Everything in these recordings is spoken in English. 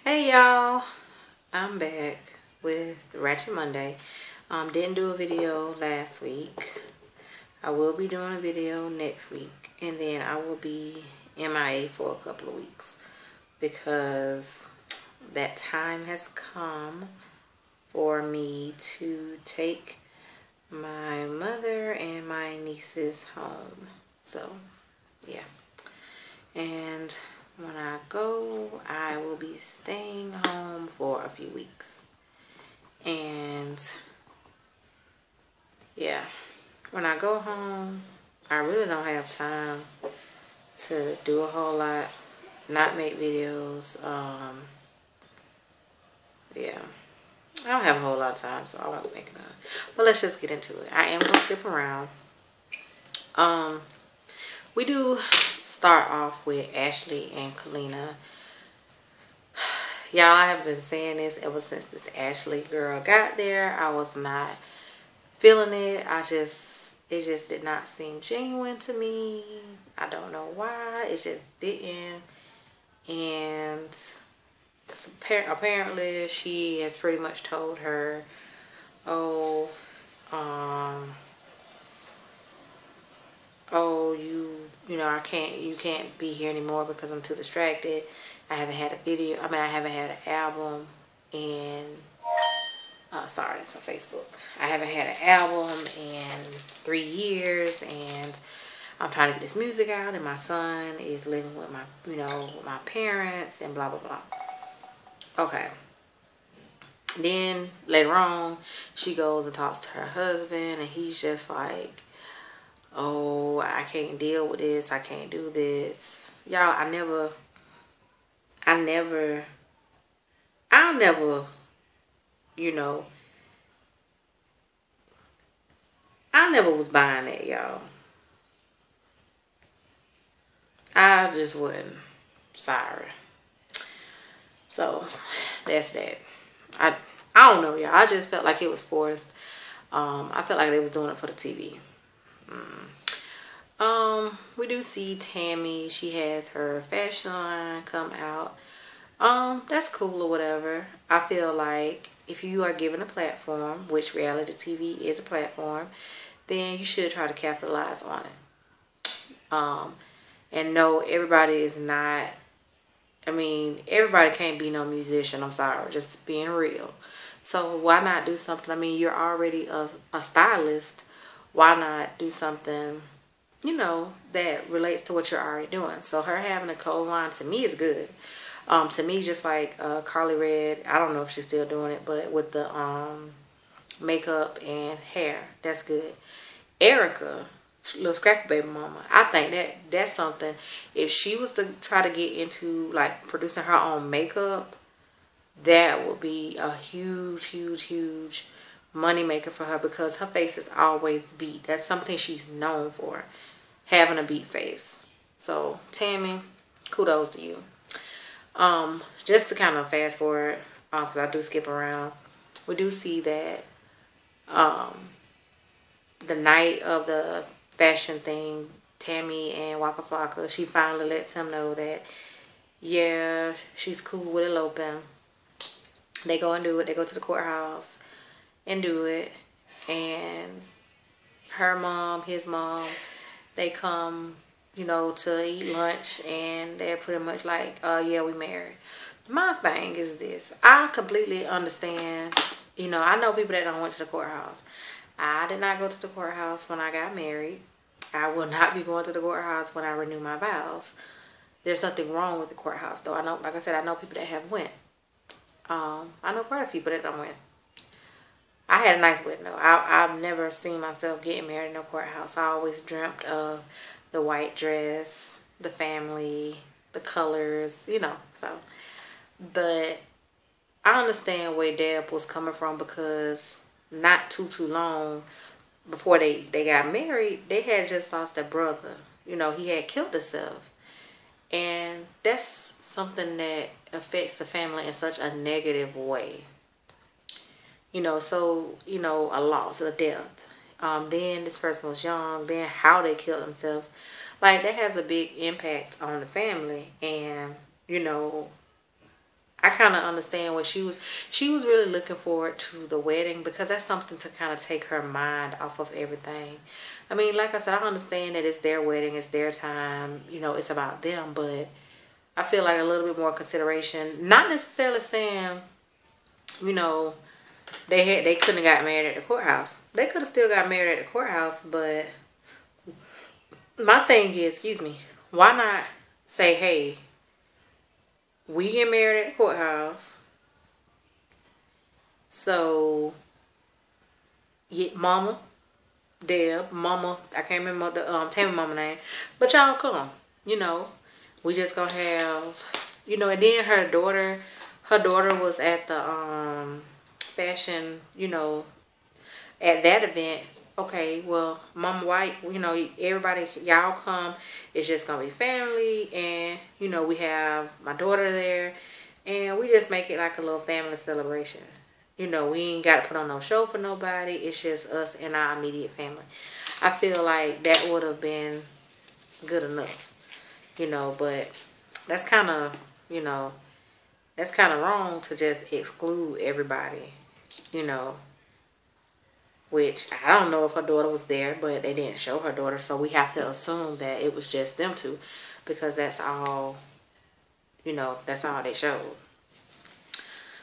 Hey y'all, I'm back with Ratchet Monday. Didn't do a video last week. I will be doing a video next week, and then I will be MIA for a couple of weeks because that time has come for me to take my mother and my nieces home. So, yeah. And when I go, I will be staying home for a few weeks. And yeah, when I go home, I really don't have time to do a whole lot, not make videos. Yeah, I don't have a whole lot of time, so I won't be making none. But let's just get into it. I am going to skip around. We do start off with Ashley and Kalina. Y'all, I have been saying this ever since this Ashley girl got there. I was not feeling it. It just did not seem genuine to me. I don't know why. It just didn't. And apparently she has pretty much told her, oh, you can't be here anymore because I'm too distracted. I haven't had an album in, sorry, that's my Facebook. I haven't had an album in 3 years, and I'm trying to get this music out, and my son is living with my parents, and blah, blah, blah. Okay. Then later on, she goes and talks to her husband, and he's just like, oh, I can't deal with this. I can't do this. Y'all, I'll never, I never was buying that, y'all. I just wasn't. Sorry. So, that's that. I don't know, y'all. I just felt like it was forced. I felt like they was doing it for the TV. We do see Tammy. She has her fashion line come out. That's cool or whatever. I feel like if you are given a platform, which reality TV is a platform, then you should try to capitalize on it. And no, everybody is not, everybody can't be no musician. I'm sorry, just being real. So why not do something? You're already a stylist. Why not do something, that relates to what you're already doing? So her having a clothes line to me is good. To me, just like Carly Red, I don't know if she's still doing it, but with the makeup and hair, that's good. Erica, little scrappy baby mama, I think that's something. If she was to try to get into like producing her own makeup, that would be a huge, huge, huge money maker for her, because her face is always beat. That's something she's known for, having a beat face. So Tammy, kudos to you. Just to kind of fast forward, because I do skip around, we do see that the night of the fashion thing, Tammy and Waka Flocka, she finally lets him know that, yeah, she's cool with eloping. They go and do it. They go to the courthouse and do it. And her mom, his mom, they come, to eat lunch, and they're pretty much like, yeah, we married. My thing is this. I completely understand. I know people that don't went to the courthouse. I did not go to the courthouse when I got married. I will not be going to the courthouse when I renew my vows. There's nothing wrong with the courthouse, though. I know, like I said, I know people that have went. I know quite a few people that don't went. I had a nice wedding, though. I've never seen myself getting married in no courthouse. I always dreamt of the white dress, the family, the colors, so. But I understand where Deb was coming from, because not too long before they got married, they had just lost their brother. He had killed himself. And that's something that affects the family in such a negative way. So, a loss, a death. Then this person was young. Then how they killed themselves. Like, that has a big impact on the family. And, I kind of understand what she was really looking forward to the wedding, because that's something to kind of take her mind off of everything. I mean, like I said, I understand that it's their wedding, it's their time, you know, it's about them, but I feel like a little bit more consideration, not necessarily saying, you know, they couldn't have got married at the courthouse. They could have still got married at the courthouse, but my thing is, excuse me, why not say, hey, we get married at the courthouse, so Mama, Deb, Mama, I can't remember the Tammy Mama name, but y'all come, you know, we just gonna have, you know, and then her daughter was at the fashion, you know, at that event. Okay, well, Mama White, you know, everybody, y'all come. It's just gonna be family, and you know, we have my daughter there, and we just make it like a little family celebration. You know, we ain't got to put on no show for nobody. It's just us and our immediate family. I feel like that would have been good enough, you know, but that's kind of, you know, that's kind of wrong to just exclude everybody, you know. Which, I don't know if her daughter was there, but they didn't show her daughter. So we have to assume that it was just them two. Because that's all, you know, that's all they showed.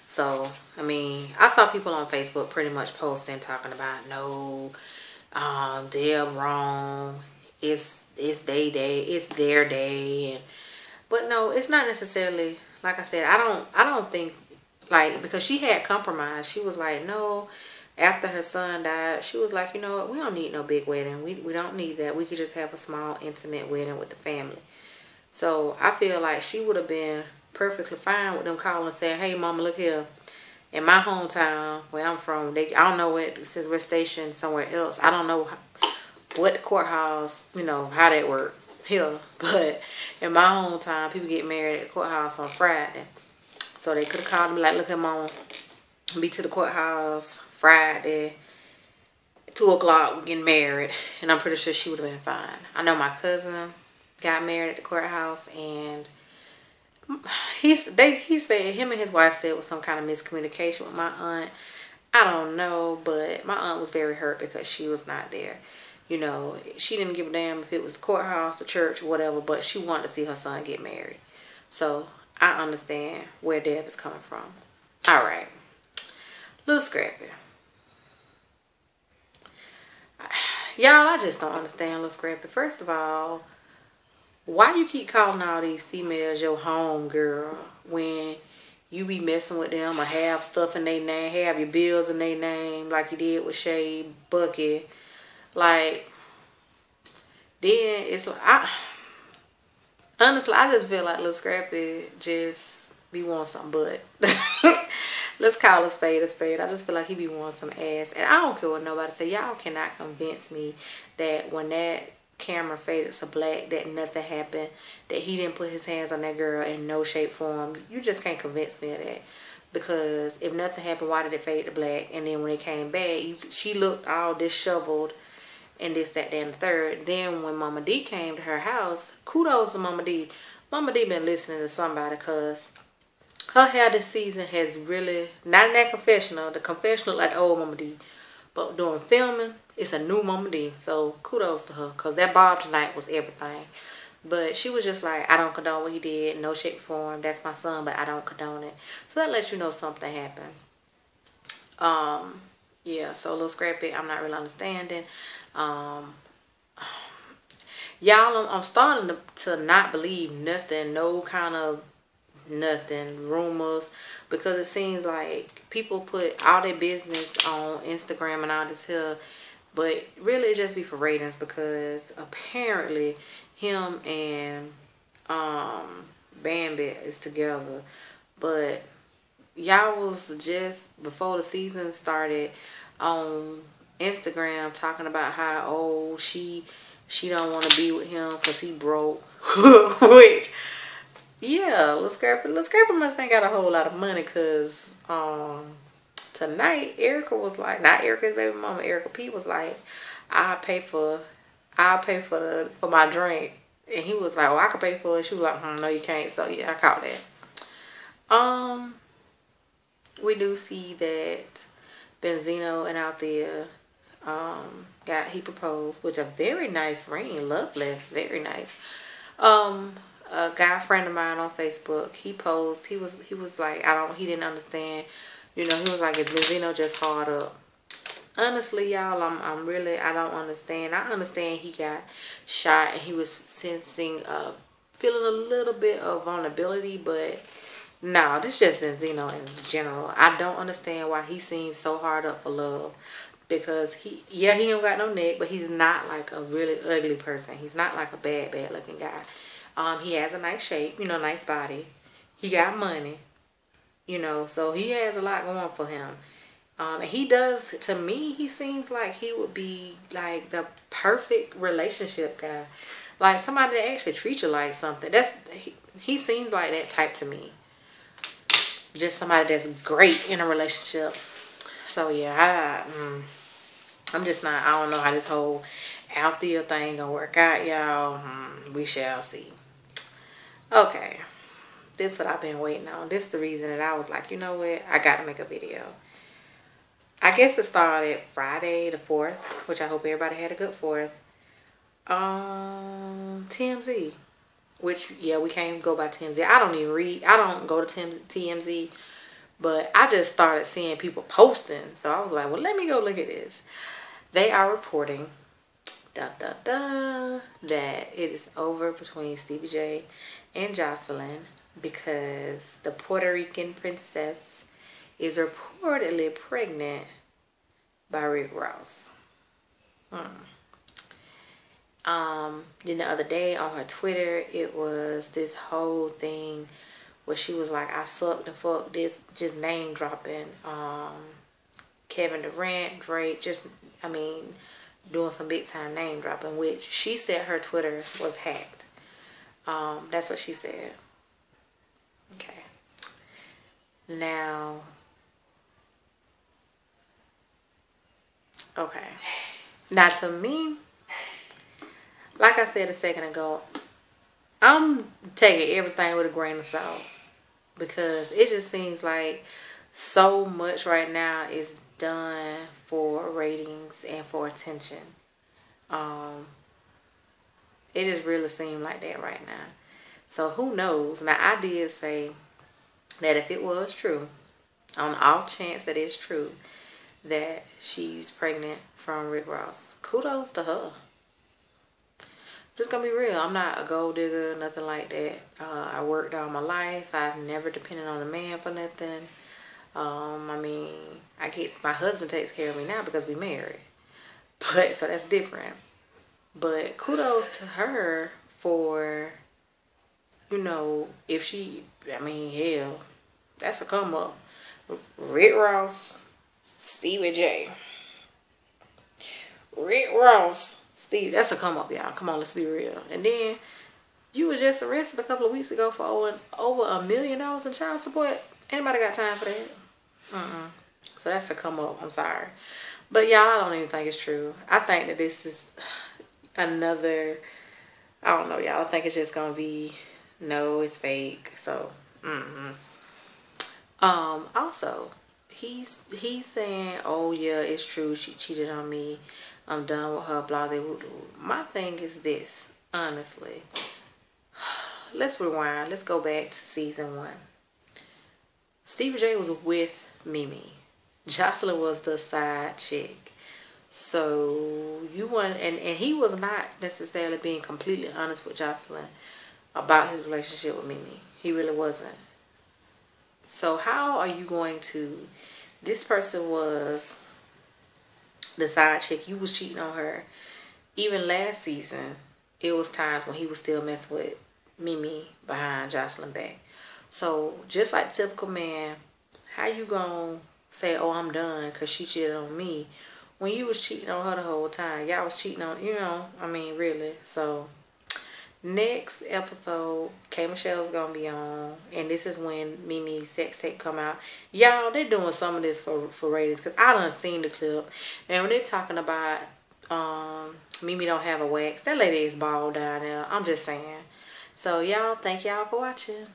So, I mean, I saw people on Facebook pretty much posting, talking about, no, Deb wrong. It's their day. It's their day. But no, it's not necessarily, like I said, I don't think, like, because she had compromised. She was like, no. After her son died, she was like, you know what, we don't need no big wedding. We don't need that. We could just have a small, intimate wedding with the family. So I feel like she would have been perfectly fine with them calling and saying, hey, Mama, look here. In my hometown, where I'm from, I don't know what, since we're stationed somewhere else, I don't know what the courthouse, you know, how that work here. But in my hometown, people get married at the courthouse on Friday. So they could have called me like, look here, Mama, be to the courthouse Friday, 2 o'clock, we're getting married. And I'm pretty sure she would have been fine. I know my cousin got married at the courthouse, and he said, him and his wife said it was some kind of miscommunication with my aunt. I don't know, but my aunt was very hurt because she was not there. You know, she didn't give a damn if it was the courthouse, the church, whatever, but she wanted to see her son get married. So I understand where Deb is coming from. All right. Little Scrappy. Y'all, I just don't understand Little Scrappy. First of all, why do you keep calling all these females your home girl when you be messing with them or have stuff in their name, have your bills in their name like you did with Shay, Bucky? Like, then it's like, honestly, I just feel like Little Scrappy just be wanting some butt. Let's call a spade a spade. I just feel like he be wanting some ass. And I don't care what nobody say. Y'all cannot convince me that when that camera faded to black, that nothing happened, that he didn't put his hands on that girl in no shape, form. You just can't convince me of that. Because if nothing happened, why did it fade to black? And then when it came back, she looked all disheveled and this, that, and the third. Then when Mama D came to her house, kudos to Mama D. Mama D been listening to somebody, because her hair this season has really, not in that confessional, the confessional like the old Mama D, but during filming, it's a new Mama D. So kudos to her, because that bob tonight was everything. But she was just like, I don't condone what he did, no shape, form. That's my son, but I don't condone it. So that lets you know something happened. Yeah, so Little Scrappy, I'm not really understanding. Y'all, I'm starting to not believe nothing, no kind of nothing, rumors, because it seems like people put all their business on Instagram and all this here, but really it just be for ratings, because apparently him and Bambi is together. But y'all was just before the season started on Instagram talking about how, oh, she don't want to be with him because he broke. Which, yeah, Little Scrappy must ain't got a whole lot of money, because tonight Erica was like, not Erica's baby mama, Erica P was like, I'll pay for my drink. And he was like, oh, I can pay for it. She was like, no, you can't. So yeah, I caught that. Um, we do see that Benzino and Althea he proposed, which a very nice ring, lovely, very nice. A guy friend of mine on Facebook, he posed, he was like, he didn't understand, he was like, is Benzino just hard up? Honestly, y'all, I don't understand. I understand he got shot and he was sensing, feeling a little bit of vulnerability, but no, this just Benzino in general. I don't understand why he seems so hard up for love. Because he don't got no neck, but he's not like a really ugly person. He's not like a bad looking guy. He has a nice shape, nice body. He got money, so he has a lot going for him. And he does, to me, he seems like he would be like the perfect relationship guy. Like somebody that actually treats you like something. He seems like that type to me. Just somebody that's great in a relationship. So yeah, I'm just not, I don't know how this whole Althea thing gonna work out, y'all. We shall see. Okay. This is what I've been waiting on. This is the reason that I was like, you know what? I got to make a video. I guess it started Friday the 4th, which I hope everybody had a good 4th. TMZ. Which, yeah, we can't go by TMZ. I don't go to TMZ. But I just started seeing people posting. So I was like, well, let me go look at this. They are reporting that it is over between Stevie J and Jocelyn because the Puerto Rican princess is reportedly pregnant by Rick Ross. Then the other day on her Twitter, it was this whole thing where she was like, I sucked and fucked this, just name dropping Kevin Durant, Drake, doing some big time name dropping, which she said her Twitter was hacked. That's what she said. Okay. Now, to me, like I said a second ago, I'm taking everything with a grain of salt because it just seems like so much right now is done for ratings and for attention. It just really seems like that right now. So who knows? Now I did say that if it was true, on the off chance that it's true, that she's pregnant from Rick Ross, kudos to her. Just gonna be real, I'm not a gold digger, nothing like that. I worked all my life. I've never depended on a man for nothing. My husband takes care of me now because we married. But, so that's different. But kudos to her for, if she, hell, that's a come up. Rick Ross, Stevie J. Rick Ross, Steve, that's a come up, y'all. Come on, let's be real. And then you were just arrested a couple of weeks ago for over $1 million in child support. Anybody got time for that? So that's a come up. I'm sorry. But y'all, I don't even think it's true. I think that this is another, I don't know, y'all. I think it's just going to be, no, it's fake. So, also, he's saying, oh yeah, it's true. She cheated on me. I'm done with her, blah, blah, blah. My thing is this, honestly. Let's rewind. Let's go back to season 1. Stevie J was with Mimi. Jocelyn was the side chick. So you want, and he was not necessarily being completely honest with Jocelyn about his relationship with Mimi. He really wasn't. So how are you going to, this person was the side chick, you was cheating on her. Even last season, it was times when he was still messing with Mimi behind Jocelyn back. So just like typical man, how you gonna say, oh, I'm done because she cheated on me when you was cheating on her the whole time? Y'all was cheating on, really. So next episode, K Michelle's gonna be on, and this is when Mimi's sex tape come out. Y'all, they're doing some of this for ratings because I done seen the clip, and when they're talking about Mimi don't have a wax, that lady is bald down there. I'm just saying. So y'all, thank y'all for watching.